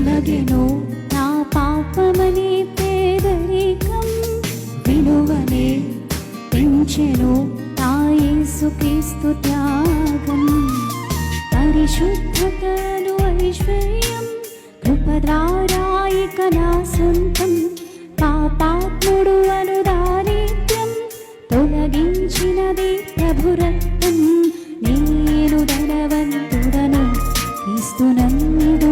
తొలగెను నా పాపమనే పేదరికం, విలువనే పెంచెను నా యేసుక్రీస్తు త్యాగం. పరిశుద్ధతను ఐశ్వర్యం కృపద్వారాయిక నా సొంతం, పాపాత్ముడు అను దారిద్ర్యం తొలగించినది ప్రభురత్నం. నేను ధనవంతుడను క్రీస్తునందు